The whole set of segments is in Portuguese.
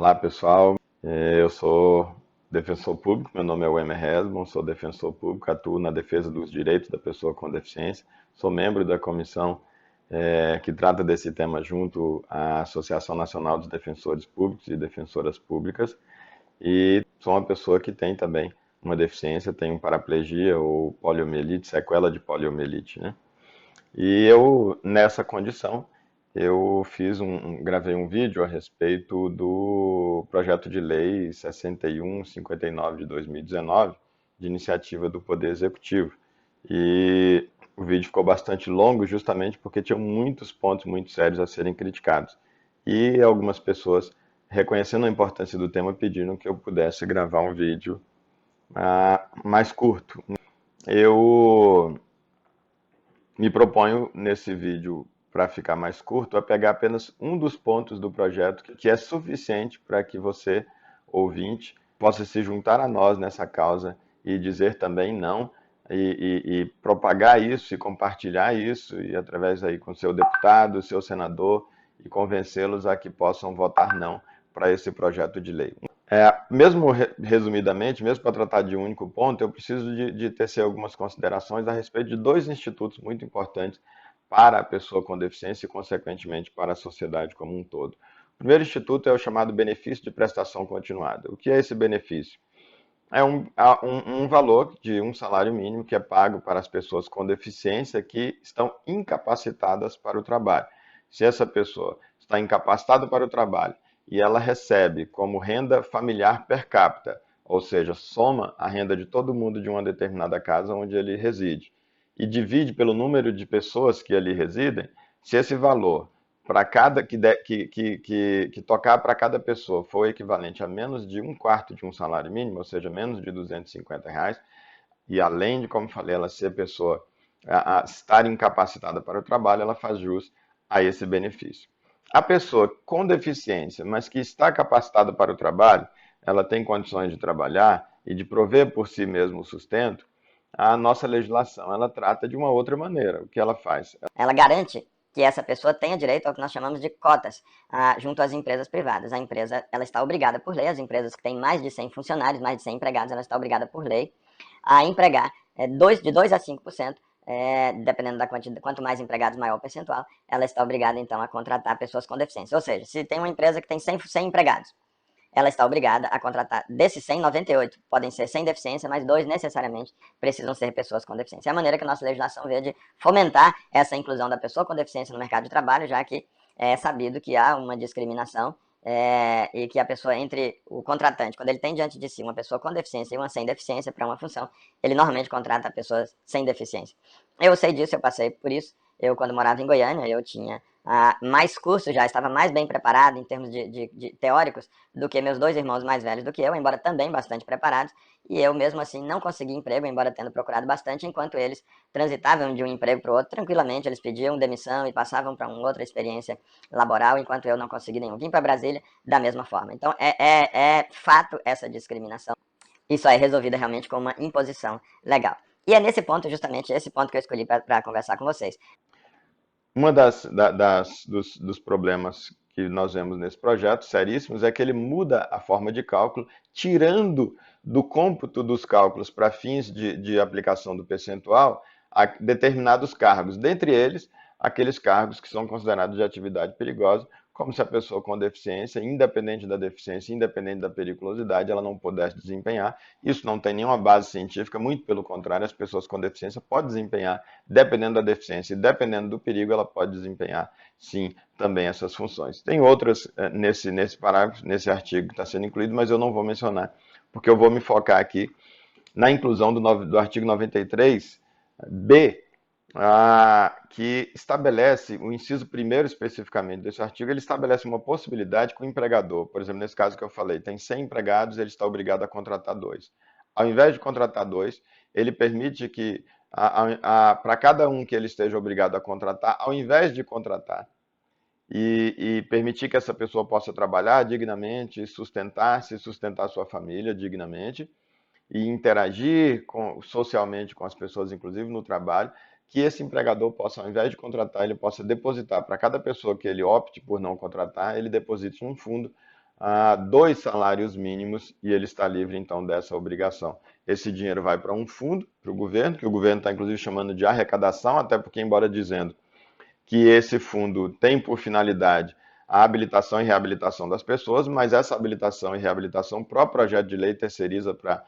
Olá pessoal, eu sou defensor público, meu nome é Wemer Resmond, sou defensor público, atuo na defesa dos direitos da pessoa com deficiência, sou membro da comissão que trata desse tema junto à Associação Nacional dos Defensores Públicos e Defensoras Públicas e sou uma pessoa que tem também uma deficiência, tenho paraplegia ou poliomielite, sequela de poliomielite, né? E eu, nessa condição, eu gravei um vídeo a respeito do projeto de lei 6159 de 2019, de iniciativa do Poder Executivo. E o vídeo ficou bastante longo justamente porque tinha muitos pontos muito sérios a serem criticados. E algumas pessoas, reconhecendo a importância do tema, pediram que eu pudesse gravar um vídeo mais curto. Eu me proponho nesse vídeo, para ficar mais curto, a pegar apenas um dos pontos do projeto que é suficiente para que você, ouvinte, possa se juntar a nós nessa causa e dizer também não e propagar isso e compartilhar isso e através aí com seu deputado, seu senador e convencê-los a que possam votar não para esse projeto de lei. Mesmo resumidamente, mesmo para tratar de um único ponto, eu preciso de tecer algumas considerações a respeito de dois institutos muito importantes para a pessoa com deficiência e, consequentemente, para a sociedade como um todo. O primeiro instituto é o chamado benefício de prestação continuada. O que é esse benefício? É um valor de um salário mínimo que é pago para as pessoas com deficiência que estão incapacitadas para o trabalho. Se essa pessoa está incapacitada para o trabalho e ela recebe como renda familiar per capita, ou seja, soma a renda de todo mundo de uma determinada casa onde ele reside, e divide pelo número de pessoas que ali residem, se esse valor para cada que tocar para cada pessoa for equivalente a menos de um quarto de um salário mínimo, ou seja, menos de R$ 250, e além de, como falei, ela ser pessoa a estar incapacitada para o trabalho, ela faz jus a esse benefício. A pessoa com deficiência, mas que está capacitada para o trabalho, ela tem condições de trabalhar e de prover por si mesmo o sustento, a nossa legislação ela trata de uma outra maneira. O que ela faz? Ela garante que essa pessoa tenha direito ao que nós chamamos de cotas junto às empresas privadas. A empresa ela está obrigada por lei, as empresas que têm mais de 100 funcionários, mais de 100 empregados, ela está obrigada por lei a empregar de 2 a 5%, dependendo da quantidade, quanto mais empregados, maior o percentual, ela está obrigada então a contratar pessoas com deficiência. Ou seja, se tem uma empresa que tem 100 empregados, ela está obrigada a contratar desses 100, 98 podem ser sem deficiência, mas 2 necessariamente precisam ser pessoas com deficiência. É a maneira que a nossa legislação vê de fomentar essa inclusão da pessoa com deficiência no mercado de trabalho, já que é sabido que há uma discriminação e que a pessoa entre o contratante, quando ele tem diante de si uma pessoa com deficiência e uma sem deficiência para uma função, ele normalmente contrata pessoas sem deficiência. Eu sei disso, eu passei por isso. Eu, quando morava em Goiânia, eu tinha mais cursos, já estava mais bem preparado em termos de teóricos do que meus dois irmãos mais velhos do que eu, embora também bastante preparados, e eu mesmo assim não consegui emprego, embora tendo procurado bastante, enquanto eles transitavam de um emprego para o outro tranquilamente, eles pediam demissão e passavam para uma outra experiência laboral, enquanto eu não consegui nenhum. Vim para Brasília da mesma forma. Então é fato essa discriminação, e só é resolvida realmente com uma imposição legal. E é nesse ponto, justamente esse ponto que eu escolhi para conversar com vocês. Uma dos problemas que nós vemos nesse projeto, seríssimos, é que ele muda a forma de cálculo, tirando do cômputo dos cálculos para fins de aplicação do percentual a determinados cargos, dentre eles aqueles cargos que são considerados de atividade perigosa, como se a pessoa com deficiência, independente da deficiência, independente da periculosidade, ela não pudesse desempenhar. Isso não tem nenhuma base científica, muito pelo contrário, as pessoas com deficiência podem desempenhar, dependendo da deficiência e dependendo do perigo, ela pode desempenhar, sim, também essas funções. Tem outras nesse parágrafo, nesse artigo que está sendo incluído, mas eu não vou mencionar, porque eu vou me focar aqui na inclusão do artigo 93b, que estabelece, o inciso primeiro especificamente desse artigo, ele estabelece uma possibilidade que o empregador, por exemplo, nesse caso que eu falei, tem 100 empregados, ele está obrigado a contratar 2. Ao invés de contratar 2, ele permite que, para cada um que ele esteja obrigado a contratar, ao invés de contratar e permitir que essa pessoa possa trabalhar dignamente, sustentar-se, sustentar sua família dignamente, e interagir socialmente com as pessoas, inclusive no trabalho, que esse empregador possa, ao invés de contratar, ele possa depositar para cada pessoa que ele opte por não contratar, ele deposite um fundo a 2 salários mínimos e ele está livre então dessa obrigação. Esse dinheiro vai para um fundo, para o governo, que o governo está inclusive chamando de arrecadação, até porque, embora dizendo que esse fundo tem por finalidade a habilitação e reabilitação das pessoas, mas essa habilitação e reabilitação, o próprio projeto de lei terceiriza para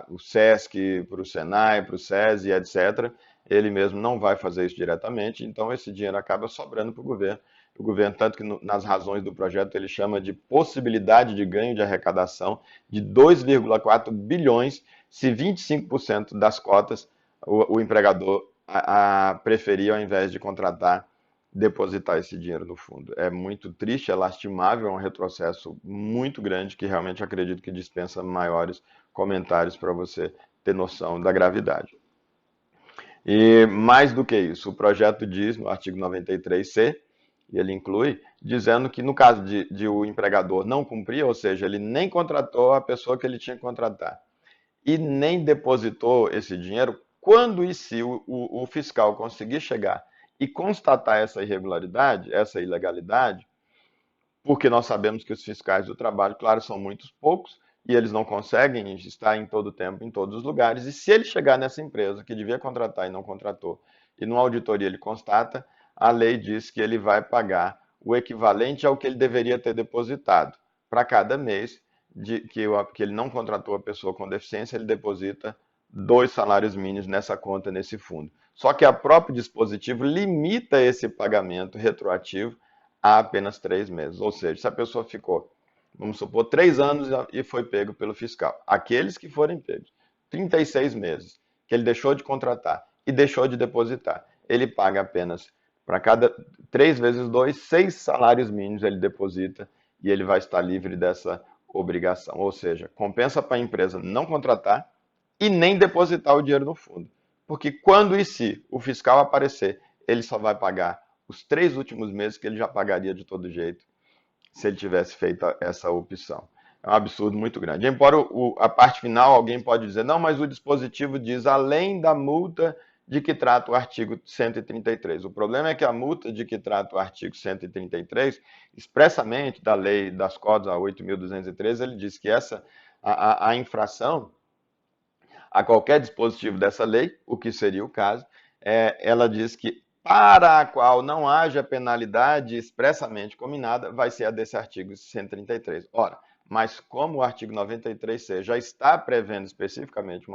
o SESC, para o SENAI, para o SESI, etc. Ele mesmo não vai fazer isso diretamente, então esse dinheiro acaba sobrando para o governo. O governo, tanto que nas razões do projeto, ele chama de possibilidade de ganho de arrecadação de 2,4 bilhões se 25% das cotas o empregador preferir, ao invés de contratar, depositar esse dinheiro no fundo. É muito triste, é lastimável, é um retrocesso muito grande que realmente acredito que dispensa maiores comentários para você ter noção da gravidade. E mais do que isso, o projeto diz no artigo 93C, e ele inclui, dizendo que no caso de o empregador não cumprir, ou seja, ele nem contratou a pessoa que ele tinha que contratar, e nem depositou esse dinheiro, quando e se o fiscal conseguir chegar e constatar essa irregularidade, essa ilegalidade, porque nós sabemos que os fiscais do trabalho, claro, são muito poucos, e eles não conseguem estar em todo o tempo, em todos os lugares, e se ele chegar nessa empresa que devia contratar e não contratou, e numa auditoria ele constata, a lei diz que ele vai pagar o equivalente ao que ele deveria ter depositado. Para cada mês que ele não contratou a pessoa com deficiência, ele deposita 2 salários mínimos nessa conta, nesse fundo. Só que a próprio dispositivo limita esse pagamento retroativo a apenas 3 meses. Ou seja, se a pessoa ficou, vamos supor, 3 anos e foi pego pelo fiscal, aqueles que forem pegos, 36 meses, que ele deixou de contratar e deixou de depositar, ele paga apenas, para cada 3 vezes 2, 6 salários mínimos ele deposita e ele vai estar livre dessa obrigação. Ou seja, compensa para a empresa não contratar e nem depositar o dinheiro no fundo. Porque quando e se o fiscal aparecer, ele só vai pagar os 3 últimos meses que ele já pagaria de todo jeito se ele tivesse feito essa opção. É um absurdo muito grande. Embora a parte final, alguém pode dizer, não, mas o dispositivo diz além da multa de que trata o artigo 133. O problema é que a multa de que trata o artigo 133, expressamente da lei das cotas, a 8.213, ele diz que a infração a qualquer dispositivo dessa lei, o que seria o caso, ela diz que para a qual não haja penalidade expressamente combinada, vai ser a desse artigo 133. Ora, mas como o artigo 93C já está prevendo especificamente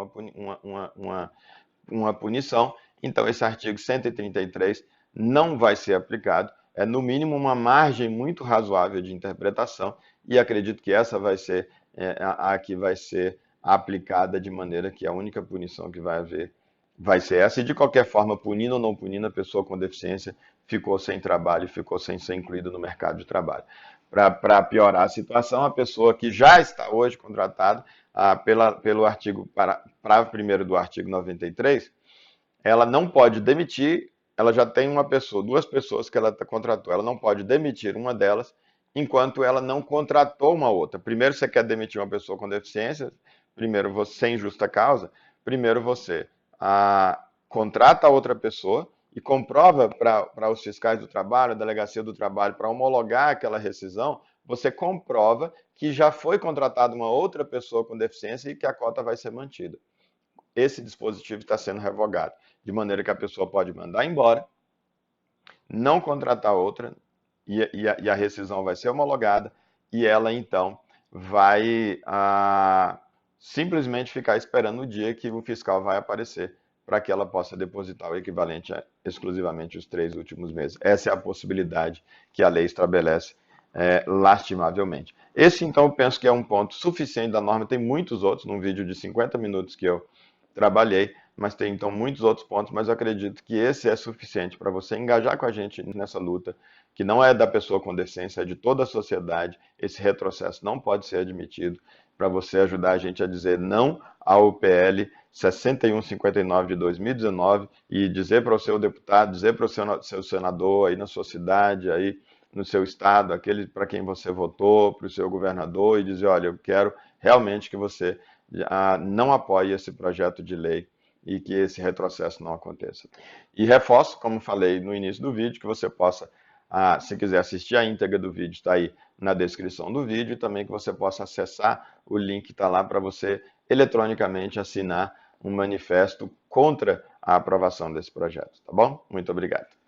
uma punição, então esse artigo 133 não vai ser aplicado, é no mínimo uma margem muito razoável de interpretação, e acredito que essa vai ser a que vai ser aplicada de maneira que a única punição que vai haver vai ser essa, e de qualquer forma, punindo ou não punindo, a pessoa com deficiência ficou sem trabalho, ficou sem ser incluída no mercado de trabalho. Para piorar a situação, a pessoa que já está hoje contratada pelo artigo, para primeiro do artigo 93, ela não pode demitir, ela já tem uma pessoa, 2 pessoas que ela contratou, ela não pode demitir uma delas enquanto ela não contratou uma outra. Primeiro você quer demitir uma pessoa com deficiência, primeiro você, sem justa causa, primeiro você contrata outra pessoa e comprova para os fiscais do trabalho, a delegacia do trabalho, para homologar aquela rescisão, você comprova que já foi contratada uma outra pessoa com deficiência e que a cota vai ser mantida. Esse dispositivo está sendo revogado, de maneira que a pessoa pode mandar embora, não contratar outra, e a rescisão vai ser homologada, e ela então vai simplesmente ficar esperando o dia que o fiscal vai aparecer para que ela possa depositar o equivalente a exclusivamente os 3 últimos meses. Essa é a possibilidade que a lei estabelece, lastimavelmente. Esse, então, eu penso que é um ponto suficiente da norma. Tem muitos outros, num vídeo de 50 minutos que eu trabalhei, mas tem, então, muitos outros pontos, mas eu acredito que esse é suficiente para você engajar com a gente nessa luta, que não é da pessoa com deficiência, é de toda a sociedade. Esse retrocesso não pode ser admitido, para você ajudar a gente a dizer não ao PL 6159 de 2019 e dizer para o seu deputado, dizer para o seu senador aí na sua cidade, aí no seu estado, aquele para quem você votou, para o seu governador, e dizer, olha, eu quero realmente que você não apoie esse projeto de lei e que esse retrocesso não aconteça. E reforço, como falei no início do vídeo, que você possa se quiser assistir a íntegra do vídeo, está aí na descrição do vídeo, e também que você possa acessar o link que está lá para você eletronicamente assinar um manifesto contra a aprovação desse projeto, tá bom? Muito obrigado.